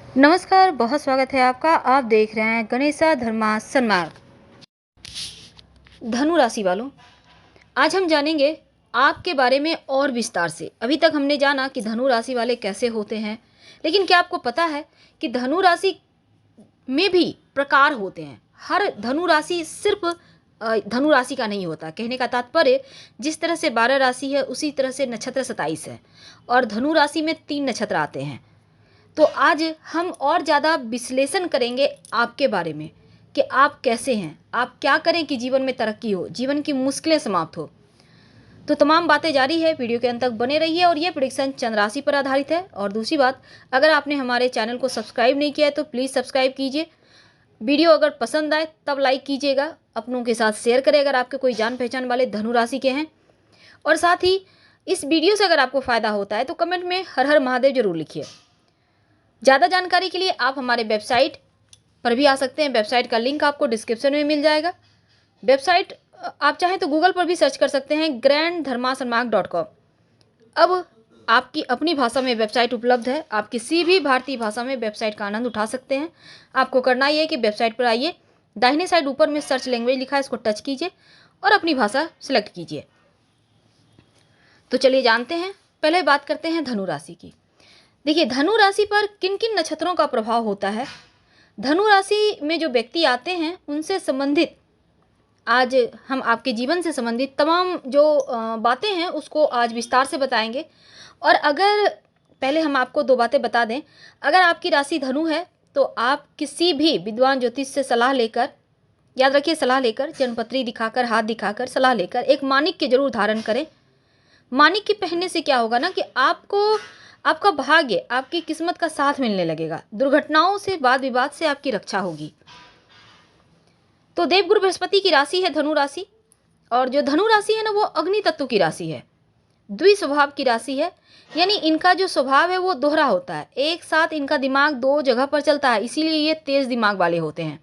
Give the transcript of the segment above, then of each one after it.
नमस्कार, बहुत स्वागत है आपका। आप देख रहे हैं गणेशा धर्मा सन्मार्ग। धनु राशि वालों, आज हम जानेंगे आपके बारे में और विस्तार से। अभी तक हमने जाना कि धनु राशि वाले कैसे होते हैं, लेकिन क्या आपको पता है कि धनु राशि में भी प्रकार होते हैं। हर धनु राशि सिर्फ धनु राशि का नहीं होता। कहने का तात्पर्य, जिस तरह से 12 राशि है उसी तरह से नक्षत्र 27 है, और धनु राशि में 3 नक्षत्र आते हैं। तो आज हम और ज़्यादा विश्लेषण करेंगे आपके बारे में कि आप कैसे हैं, आप क्या करें कि जीवन में तरक्की हो, जीवन की मुश्किलें समाप्त हो। तो तमाम बातें जारी है, वीडियो के अंत तक बने रहिए। और ये प्रेडिक्शन चंद्र राशि पर आधारित है। और दूसरी बात, अगर आपने हमारे चैनल को सब्सक्राइब नहीं किया है तो प्लीज़ सब्सक्राइब कीजिए। वीडियो अगर पसंद आए तब लाइक कीजिएगा, अपनों के साथ शेयर करें अगर आपके कोई जान पहचान वाले धनु राशि के हैं। और साथ ही इस वीडियो से अगर आपको फ़ायदा होता है तो कमेंट में हर हर महादेव जरूर लिखिए। ज़्यादा जानकारी के लिए आप हमारे वेबसाइट पर भी आ सकते हैं। वेबसाइट का लिंक आपको डिस्क्रिप्शन में मिल जाएगा। वेबसाइट आप चाहें तो गूगल पर भी सर्च कर सकते हैं, granddharmasanmarg.com। अब आपकी अपनी भाषा में वेबसाइट उपलब्ध है। आप किसी भी भारतीय भाषा में वेबसाइट का आनंद उठा सकते हैं। आपको करना ये है कि वेबसाइट पर आइए, दाहिने साइड ऊपर में सर्च लैंग्वेज लिखा है, इसको टच कीजिए और अपनी भाषा सिलेक्ट कीजिए। तो चलिए जानते हैं। पहले बात करते हैं धनु राशि की। देखिए, धनु राशि पर किन किन नक्षत्रों का प्रभाव होता है। धनु राशि में जो व्यक्ति आते हैं उनसे संबंधित आज हम आपके जीवन से संबंधित तमाम जो बातें हैं उसको आज विस्तार से बताएंगे। और अगर पहले हम आपको दो बातें बता दें, अगर आपकी राशि धनु है तो आप किसी भी विद्वान ज्योतिष से सलाह लेकर, याद रखिए सलाह लेकर, जन्मपत्री दिखाकर, हाथ दिखाकर, सलाह लेकर एक मानिक के जरूर धारण करें। मानिक के पहनने से क्या होगा ना कि आपको आपका भाग्य, आपकी किस्मत का साथ मिलने लगेगा। दुर्घटनाओं से, वाद विवाद से आपकी रक्षा होगी। तो देवगुरु बृहस्पति की राशि है धनु राशि, और जो धनु राशि है ना वो अग्नि तत्व की राशि है, द्विस्वभाव की राशि है। यानी इनका जो स्वभाव है वो दोहरा होता है, एक साथ इनका दिमाग दो जगह पर चलता है, इसीलिए ये तेज दिमाग वाले होते हैं।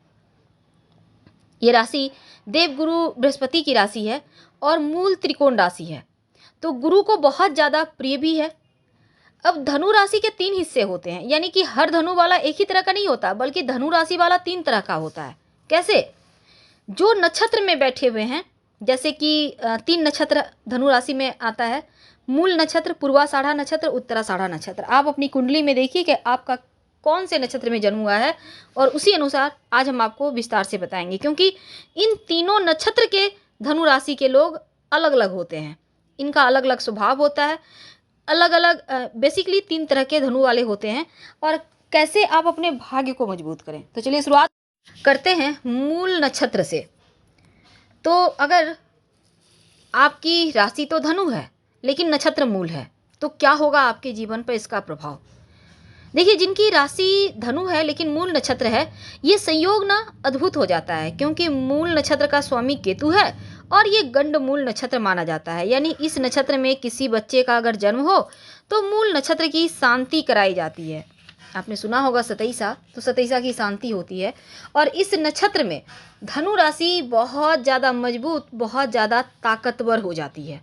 ये राशि देवगुरु बृहस्पति की राशि है और मूल त्रिकोण राशि है, तो गुरु को बहुत ज़्यादा प्रिय भी है। अब धनु राशि के 3 हिस्से होते हैं, यानी कि हर धनु वाला एक ही तरह का नहीं होता, बल्कि धनु राशि वाला 3 तरह का होता है। कैसे? जो नक्षत्र में बैठे हुए हैं, जैसे कि 3 नक्षत्र धनु राशि में आता है। मूल नक्षत्र, पूर्वाषाढ़ा नक्षत्र, उत्तराषाढ़ा नक्षत्र। आप अपनी कुंडली में देखिए कि आपका कौन से नक्षत्र में जन्म हुआ है, और उसी अनुसार आज हम आपको विस्तार से बताएंगे, क्योंकि इन तीनों नक्षत्र के धनु राशि के लोग अलग अलग होते हैं। इनका अलग अलग स्वभाव होता है, अलग अलग बेसिकली 3 तरह के धनु वाले होते हैं। और कैसे आप अपने भाग्य को मजबूत करें, तो चलिए शुरुआत करते हैं मूल नक्षत्र से। तो अगर आपकी राशि तो धनु है लेकिन नक्षत्र मूल है, तो क्या होगा आपके जीवन पर इसका प्रभाव। देखिए, जिनकी राशि धनु है लेकिन मूल नक्षत्र है, ये संयोग ना अद्भुत हो जाता है, क्योंकि मूल नक्षत्र का स्वामी केतु है और ये गंड मूल नक्षत्र माना जाता है। यानी इस नक्षत्र में किसी बच्चे का अगर जन्म हो तो मूल नक्षत्र की शांति कराई जाती है। आपने सुना होगा सतैसा, तो सतैसा की शांति होती है। और इस नक्षत्र में धनु राशि बहुत ज़्यादा मजबूत, बहुत ज़्यादा ताकतवर हो जाती है।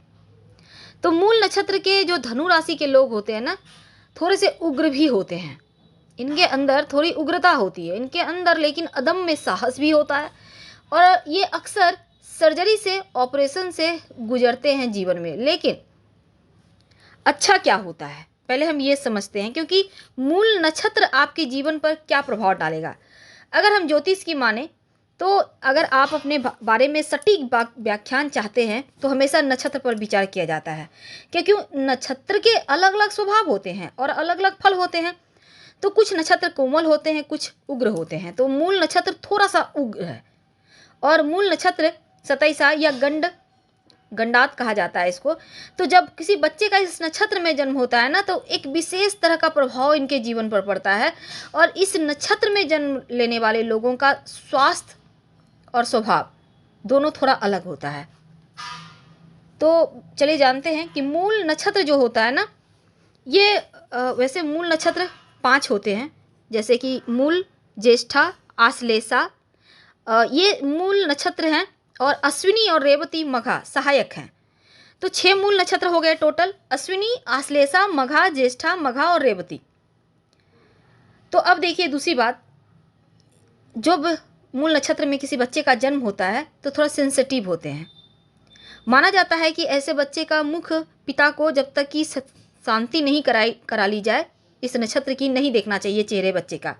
तो मूल नक्षत्र के जो धनु राशि के लोग होते हैं ना, थोड़े से उग्र भी होते हैं। इनके अंदर थोड़ी उग्रता होती है इनके अंदर, लेकिन अदम्य साहस भी होता है। और ये अक्सर सर्जरी से, ऑपरेशन से गुजरते हैं जीवन में। लेकिन अच्छा क्या होता है पहले हम ये समझते हैं, क्योंकि मूल नक्षत्र आपके जीवन पर क्या प्रभाव डालेगा। अगर हम ज्योतिष की माने तो अगर आप अपने बारे में सटीक व्याख्यान चाहते हैं तो हमेशा नक्षत्र पर विचार किया जाता है, क्योंकि नक्षत्र के अलग अलग स्वभाव होते हैं और अलग अलग फल होते हैं। तो कुछ नक्षत्र कोमल होते हैं, कुछ उग्र होते हैं। तो मूल नक्षत्र थोड़ा सा उग्र है, और मूल नक्षत्र सतैसा या गंडात कहा जाता है इसको। तो जब किसी बच्चे का इस नक्षत्र में जन्म होता है ना, तो एक विशेष तरह का प्रभाव इनके जीवन पर पड़ता है। और इस नक्षत्र में जन्म लेने वाले लोगों का स्वास्थ्य और स्वभाव दोनों थोड़ा अलग होता है। तो चलिए जानते हैं कि मूल नक्षत्र जो होता है ना, ये वैसे मूल नक्षत्र 5 होते हैं, जैसे कि मूल, ज्येष्ठा, आश्लेषा, ये मूल नक्षत्र हैं। और अश्विनी और रेवती, मघा सहायक हैं। तो 6 मूल नक्षत्र हो गए टोटल, अश्विनी, आश्लेषा, मघा, ज्येष्ठा, मघा और रेवती। तो अब देखिए दूसरी बात, जब मूल नक्षत्र में किसी बच्चे का जन्म होता है तो थोड़ा सेंसिटिव होते हैं। माना जाता है कि ऐसे बच्चे का मुख पिता को जब तक कि शांति नहीं करा ली जाए, इस नक्षत्र की नहीं देखना चाहिए चेहरे बच्चे का।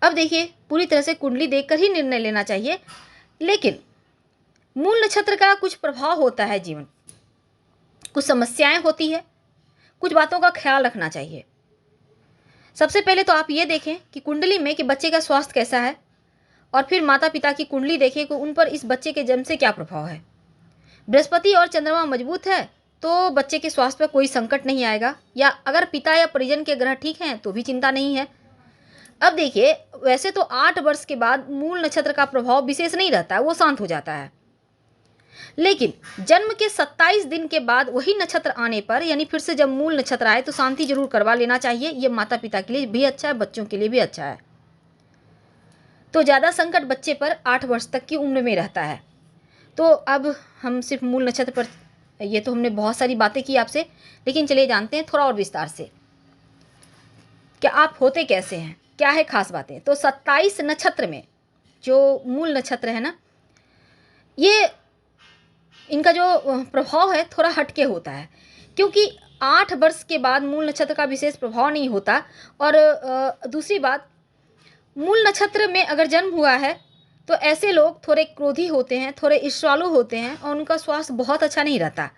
अब देखिए पूरी तरह से कुंडली देखकर ही निर्णय लेना चाहिए, लेकिन मूल नक्षत्र का कुछ प्रभाव होता है जीवन, कुछ समस्याएं होती है, कुछ बातों का ख्याल रखना चाहिए। सबसे पहले तो आप ये देखें कि कुंडली में कि बच्चे का स्वास्थ्य कैसा है, और फिर माता पिता की कुंडली देखें कि उन पर इस बच्चे के जन्म से क्या प्रभाव है। बृहस्पति और चंद्रमा मजबूत है तो बच्चे के स्वास्थ्य पर कोई संकट नहीं आएगा, या अगर पिता या परिजन के ग्रह ठीक हैं तो भी चिंता नहीं है। अब देखिए वैसे तो 8 वर्ष के बाद मूल नक्षत्र का प्रभाव विशेष नहीं रहता है, वो शांत हो जाता है, लेकिन जन्म के 27 दिन के बाद वही नक्षत्र आने पर, यानी फिर से जब मूल नक्षत्र आए तो शांति जरूर करवा लेना चाहिए। ये माता पिता के लिए भी अच्छा है, बच्चों के लिए भी अच्छा है। तो ज़्यादा संकट बच्चे पर 8 वर्ष तक की उम्र में रहता है। तो अब हम सिर्फ मूल नक्षत्र पर, ये तो हमने बहुत सारी बातें की आपसे, लेकिन चलिए जानते हैं थोड़ा और विस्तार से कि आप होते कैसे हैं, क्या है खास बातें। तो 27 नक्षत्र में जो मूल नक्षत्र है ना, ये इनका जो प्रभाव है थोड़ा हटके होता है, क्योंकि 8 वर्ष के बाद मूल नक्षत्र का विशेष प्रभाव नहीं होता। और दूसरी बात, मूल नक्षत्र में अगर जन्म हुआ है तो ऐसे लोग थोड़े क्रोधी होते हैं, थोड़े ईर्ष्यालु होते हैं, और उनका स्वास्थ्य बहुत अच्छा नहीं रहता,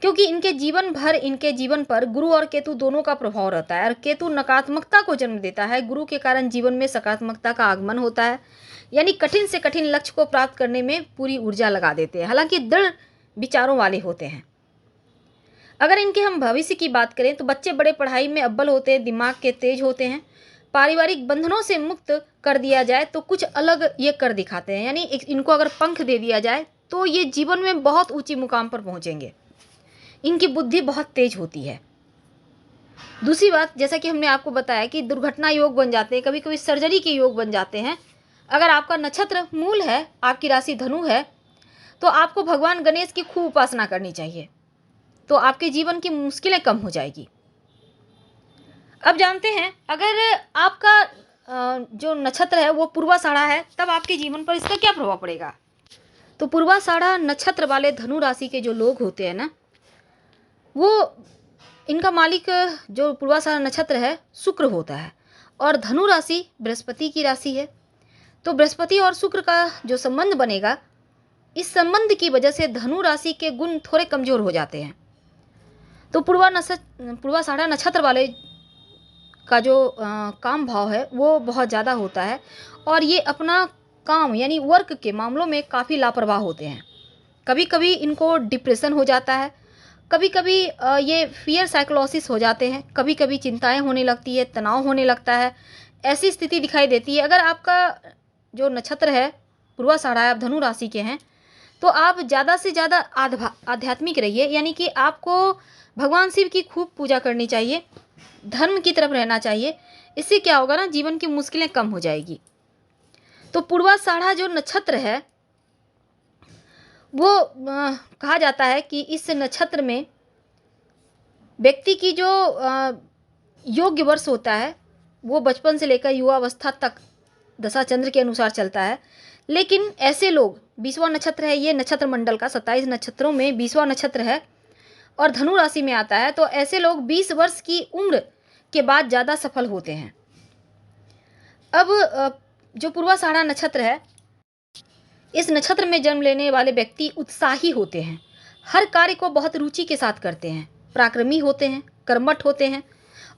क्योंकि इनके जीवन भर इनके जीवन पर गुरु और केतु दोनों का प्रभाव रहता है। और केतु नकारात्मकता को जन्म देता है, गुरु के कारण जीवन में सकारात्मकता का आगमन होता है, यानी कठिन से कठिन लक्ष्य को प्राप्त करने में पूरी ऊर्जा लगा देते हैं, हालांकि दृढ़ विचारों वाले होते हैं। अगर इनके हम भविष्य की बात करें तो बच्चे बड़े पढ़ाई में अव्वल होते हैं, दिमाग के तेज होते हैं, पारिवारिक बंधनों से मुक्त कर दिया जाए तो कुछ अलग ये कर दिखाते हैं, यानी इनको अगर पंख दे दिया जाए तो ये जीवन में बहुत ऊंची मुकाम पर पहुंचेंगे। इनकी बुद्धि बहुत तेज होती है। दूसरी बात, जैसा कि हमने आपको बताया कि दुर्घटना योग बन जाते हैं, कभी कभी सर्जरी के योग बन जाते हैं। अगर आपका नक्षत्र मूल है, आपकी राशि धनु है, तो आपको भगवान गणेश की खूब उपासना करनी चाहिए, तो आपके जीवन की मुश्किलें कम हो जाएगी। अब जानते हैं अगर आपका जो नक्षत्र है वो पूर्वाषाढ़ा है, तब आपके जीवन पर इसका क्या प्रभाव पड़ेगा। तो पूर्वाषाढ़ा नक्षत्र वाले धनु राशि के जो लोग होते हैं ना, वो इनका मालिक जो पूर्वाषाढ़ा नक्षत्र है शुक्र होता है, और धनु राशि बृहस्पति की राशि है। तो बृहस्पति और शुक्र का जो संबंध बनेगा, इस संबंध की वजह से धनु राशि के गुण थोड़े कमजोर हो जाते हैं। तो पूर्वाषाढ़ा नक्षत्र वाले का जो काम भाव है वो बहुत ज़्यादा होता है, और ये अपना काम यानी वर्क के मामलों में काफ़ी लापरवाह होते हैं। कभी कभी इनको डिप्रेशन हो जाता है, कभी कभी ये फियर साइकोलॉसिस हो जाते हैं, कभी कभी चिंताएं होने लगती है, तनाव होने लगता है, ऐसी स्थिति दिखाई देती है। अगर आपका जो नक्षत्र है पूर्वाषाढ़ा, आप धनु राशि के हैं, तो आप ज़्यादा से ज़्यादा आध्यात्मिक रहिए, यानी कि आपको भगवान शिव की खूब पूजा करनी चाहिए, धर्म की तरफ रहना चाहिए। इससे क्या होगा ना, जीवन की मुश्किलें कम हो जाएगी। तो पूर्वाषाढ़ा जो नक्षत्र है वो कहा जाता है कि इस नक्षत्र में व्यक्ति की जो योग्य वर्ष होता है वो बचपन से लेकर युवावस्था तक दशा चंद्र के अनुसार चलता है। लेकिन ऐसे लोग, 20वां नक्षत्र है ये नक्षत्र मंडल का, 27 नक्षत्रों में 20वां नक्षत्र है और धनु राशि में आता है, तो ऐसे लोग 20 वर्ष की उम्र के बाद ज़्यादा सफल होते हैं। अब जो पूर्वाषाढ़ा नक्षत्र है, इस नक्षत्र में जन्म लेने वाले व्यक्ति उत्साही होते हैं, हर कार्य को बहुत रुचि के साथ करते हैं, पराक्रमी होते हैं, कर्मठ होते हैं,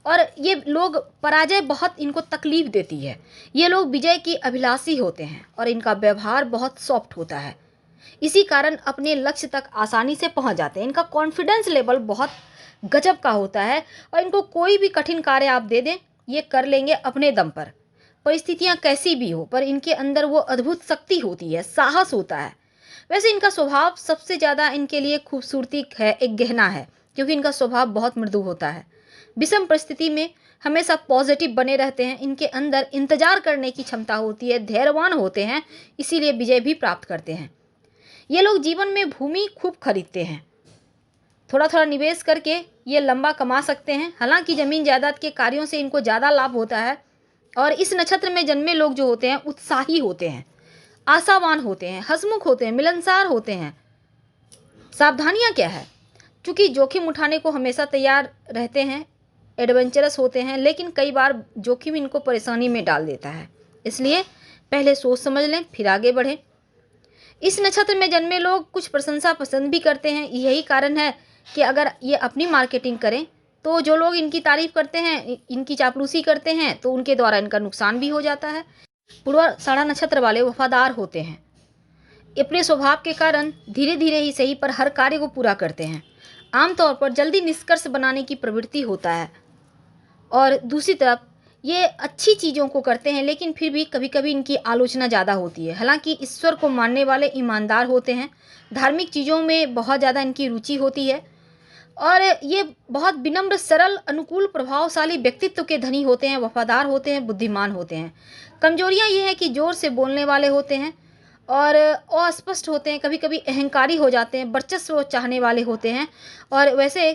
और ये लोग पराजय बहुत इनको तकलीफ देती है। ये लोग विजय की अभिलाषी होते हैं और इनका व्यवहार बहुत सॉफ्ट होता है, इसी कारण अपने लक्ष्य तक आसानी से पहुंच जाते हैं। इनका कॉन्फिडेंस लेवल बहुत गजब का होता है और इनको कोई भी कठिन कार्य आप दे दें ये कर लेंगे अपने दम पर, परिस्थितियां कैसी भी हो, पर इनके अंदर वो अद्भुत शक्ति होती है, साहस होता है। वैसे इनका स्वभाव सबसे ज़्यादा इनके लिए खूबसूरती है, एक गहना है, क्योंकि इनका स्वभाव बहुत मृदु होता है। विषम परिस्थिति में हमेशा पॉजिटिव बने रहते हैं, इनके अंदर इंतजार करने की क्षमता होती है, धैर्यवान होते हैं, इसीलिए विजय भी प्राप्त करते हैं। ये लोग जीवन में भूमि खूब खरीदते हैं, थोड़ा थोड़ा निवेश करके ये लंबा कमा सकते हैं। हालांकि ज़मीन जायदाद के कार्यों से इनको ज़्यादा लाभ होता है। और इस नक्षत्र में जन्मे लोग जो होते हैं उत्साही होते हैं, आशावान होते हैं, हंसमुख होते हैं, मिलनसार होते हैं। सावधानियां क्या है? क्योंकि जोखिम उठाने को हमेशा तैयार रहते हैं, एडवेंचरस होते हैं, लेकिन कई बार जोखिम इनको परेशानी में डाल देता है। इसलिए पहले सोच समझ लें, फिर आगे बढ़ें। इस नक्षत्र में जन्मे लोग कुछ प्रशंसा पसंद भी करते हैं। यही कारण है कि अगर ये अपनी मार्केटिंग करें तो जो लोग इनकी तारीफ करते हैं, इनकी चापलूसी करते हैं, तो उनके द्वारा इनका नुकसान भी हो जाता है। पूर्वाषाढ़ा नक्षत्र वाले वफादार होते हैं। अपने स्वभाव के कारण धीरे धीरे ही सही पर हर कार्य को पूरा करते हैं। आमतौर पर जल्दी निष्कर्ष बनाने की प्रवृत्ति होता है। और दूसरी तरफ ये अच्छी चीज़ों को करते हैं, लेकिन फिर भी कभी कभी इनकी आलोचना ज़्यादा होती है। हालांकि ईश्वर को मानने वाले ईमानदार होते हैं। धार्मिक चीज़ों में बहुत ज़्यादा इनकी रुचि होती है। और ये बहुत विनम्र, सरल, अनुकूल, प्रभावशाली व्यक्तित्व के धनी होते हैं, वफादार होते हैं, बुद्धिमान होते हैं। कमजोरियां ये है कि जोर से बोलने वाले होते हैं और अस्पष्ट होते हैं, कभी कभी अहंकारी हो जाते हैं, वर्चस्व चाहने वाले होते हैं। और वैसे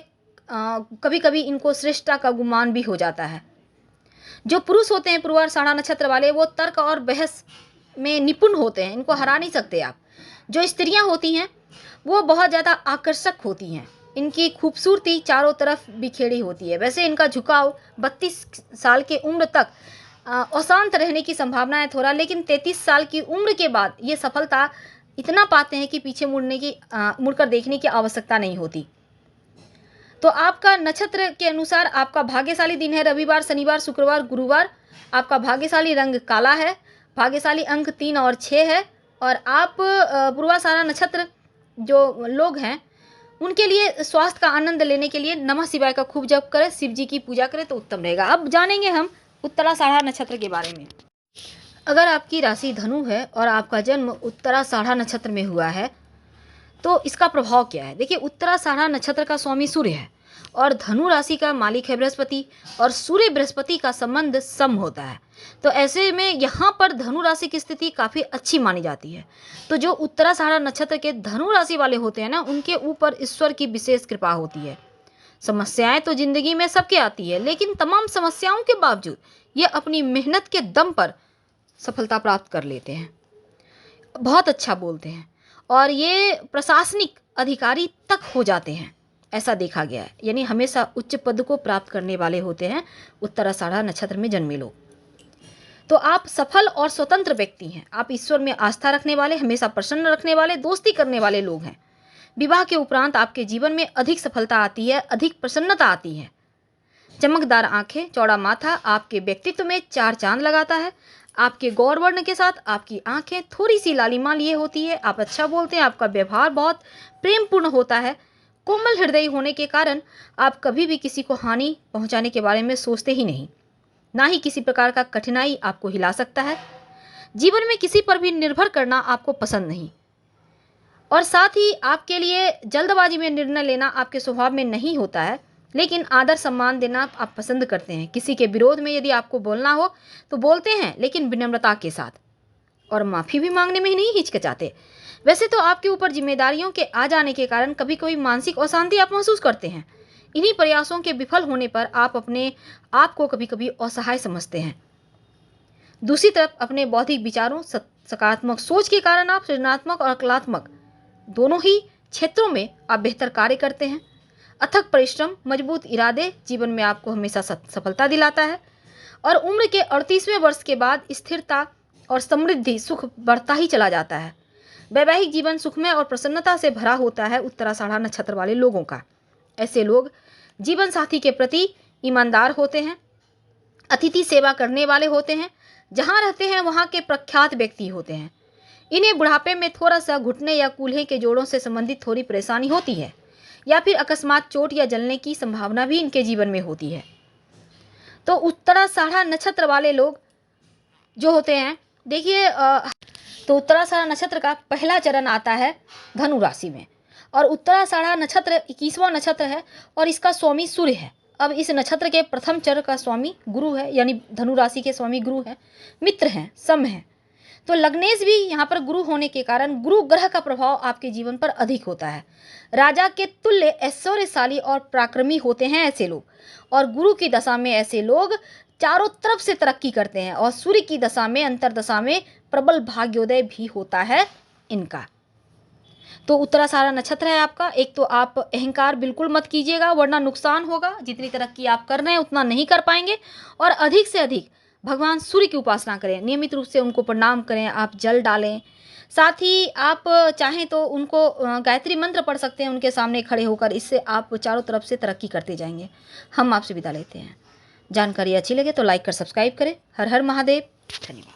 कभी कभी इनको श्रेष्ठता का गुमान भी हो जाता है। जो पुरुष होते हैं पूर्वाषाढ़ा नक्षत्र वाले, वो तर्क और बहस में निपुण होते हैं, इनको हरा नहीं सकते आप। जो स्त्रियां होती हैं वो बहुत ज़्यादा आकर्षक होती हैं, इनकी खूबसूरती चारों तरफ बिखेरी होती है। वैसे इनका झुकाव 32 साल की उम्र तक अशांत रहने की संभावना है थोड़ा, लेकिन 33 साल की उम्र के बाद ये सफलता इतना पाते हैं कि पीछे मुड़कर देखने की आवश्यकता नहीं होती। तो आपका नक्षत्र के अनुसार आपका भाग्यशाली दिन है रविवार, शनिवार, शुक्रवार, गुरुवार। आपका भाग्यशाली रंग काला है। भाग्यशाली अंक 3 और 6 है। और आप पूर्वाषाढ़ा नक्षत्र जो लोग हैं उनके लिए स्वास्थ्य का आनंद लेने के लिए नमः शिवाय का खूब जप करें, शिव जी की पूजा करें तो उत्तम रहेगा। अब जानेंगे हम उत्तराषाढ़ा नक्षत्र के बारे में। अगर आपकी राशि धनु है और आपका जन्म उत्तराषाढ़ा नक्षत्र में हुआ है तो इसका प्रभाव क्या है? देखिए, उत्तराषाढ़ा नक्षत्र का स्वामी सूर्य है और धनु राशि का मालिक है बृहस्पति, और सूर्य बृहस्पति का संबंध सम होता है। तो ऐसे में यहाँ पर धनु राशि की स्थिति काफ़ी अच्छी मानी जाती है। तो जो उत्तराषाढ़ा नक्षत्र के धनु राशि वाले होते हैं ना, उनके ऊपर ईश्वर की विशेष कृपा होती है। समस्याएं तो जिंदगी में सबके आती है, लेकिन तमाम समस्याओं के बावजूद ये अपनी मेहनत के दम पर सफलता प्राप्त कर लेते हैं। बहुत अच्छा बोलते हैं और ये प्रशासनिक अधिकारी तक हो जाते हैं, ऐसा देखा गया है। यानी हमेशा उच्च पद को प्राप्त करने वाले होते हैं उत्तराषाढ़ा नक्षत्र में जन्मे लोग। तो आप सफल और स्वतंत्र व्यक्ति हैं। आप ईश्वर में आस्था रखने वाले, हमेशा प्रसन्न रखने वाले, दोस्ती करने वाले लोग हैं। विवाह के उपरांत आपके जीवन में अधिक सफलता आती है, अधिक प्रसन्नता आती है। चमकदार आंखें, चौड़ा माथा आपके व्यक्तित्व में 4 चांद लगाता है। आपके गौर वर्ण के साथ आपकी आंखें थोड़ी सी लालिमा लिए होती है। आप अच्छा बोलते हैं, आपका व्यवहार बहुत प्रेमपूर्ण होता है। कोमल हृदय होने के कारण आप कभी भी किसी को हानि पहुंचाने के बारे में सोचते ही नहीं, ना ही किसी प्रकार का कठिनाई आपको हिला सकता है। जीवन में किसी पर भी निर्भर करना आपको पसंद नहीं, और साथ ही आपके लिए जल्दबाजी में निर्णय लेना आपके स्वभाव में नहीं होता है। लेकिन आदर सम्मान देना आप पसंद करते हैं। किसी के विरोध में यदि आपको बोलना हो तो बोलते हैं, लेकिन विनम्रता के साथ, और माफ़ी भी मांगने में नहीं हिचकिचाते। वैसे तो आपके ऊपर जिम्मेदारियों के आ जाने के कारण कभी कभी मानसिक अशांति आप महसूस करते हैं। इन्हीं प्रयासों के विफल होने पर आप अपने आप को कभी कभी असहाय समझते हैं। दूसरी तरफ अपने बौद्धिक विचारों, सकारात्मक सोच के कारण आप सृजनात्मक और कलात्मक दोनों ही क्षेत्रों में आप बेहतर कार्य करते हैं। अथक परिश्रम, मजबूत इरादे जीवन में आपको हमेशा सफलता दिलाता है। और उम्र के 38वें वर्ष के बाद स्थिरता और समृद्धि, सुख बढ़ता ही चला जाता है। वैवाहिक जीवन सुखमय और प्रसन्नता से भरा होता है उत्तराषाढ़ा नक्षत्र वाले लोगों का। ऐसे लोग जीवन साथी के प्रति ईमानदार होते हैं, अतिथि सेवा करने वाले होते हैं, जहाँ रहते हैं वहाँ के प्रख्यात व्यक्ति होते हैं। इन्हें बुढ़ापे में थोड़ा सा घुटने या कूल्हे के जोड़ों से संबंधित थोड़ी परेशानी होती है, या फिर अकस्मात चोट या जलने की संभावना भी इनके जीवन में होती है। तो उत्तराषाढ़ा नक्षत्र वाले लोग जो होते हैं, देखिए, तो उत्तराषाढ़ा नक्षत्र का पहला चरण आता है धनु राशि में, और उत्तराषाढ़ा नक्षत्र 21वां नक्षत्र है और इसका स्वामी सूर्य है। अब इस नक्षत्र के प्रथम चरण का स्वामी गुरु है, यानी धनु राशि के स्वामी गुरु है, मित्र हैं, सम है। तो लग्नेश भी यहाँ पर गुरु होने के कारण गुरु ग्रह का प्रभाव आपके जीवन पर अधिक होता है। राजा के तुल्य ऐश्वर्यशाली और पराक्रमी होते हैं ऐसे लोग, और गुरु की दशा में ऐसे लोग चारों तरफ से तरक्की करते हैं, और सूर्य की दशा में अंतरदशा में प्रबल भाग्योदय भी होता है इनका। तो उत्तराषाढ़ा नक्षत्र है आपका। एक तो आप अहंकार बिल्कुल मत कीजिएगा, वरना नुकसान होगा। जितनी तरक्की आप कर रहे हैं उतना नहीं कर पाएंगे। और अधिक से अधिक भगवान सूर्य की उपासना करें, नियमित रूप से उनको प्रणाम करें, आप जल डालें। साथ ही आप चाहें तो उनको गायत्री मंत्र पढ़ सकते हैं उनके सामने खड़े होकर। इससे आप चारों तरफ से तरक्की करते जाएंगे। हम आपसे विदा लेते हैं। जानकारी अच्छी लगे तो लाइक कर सब्सक्राइब करें। हर हर महादेव। धन्यवाद।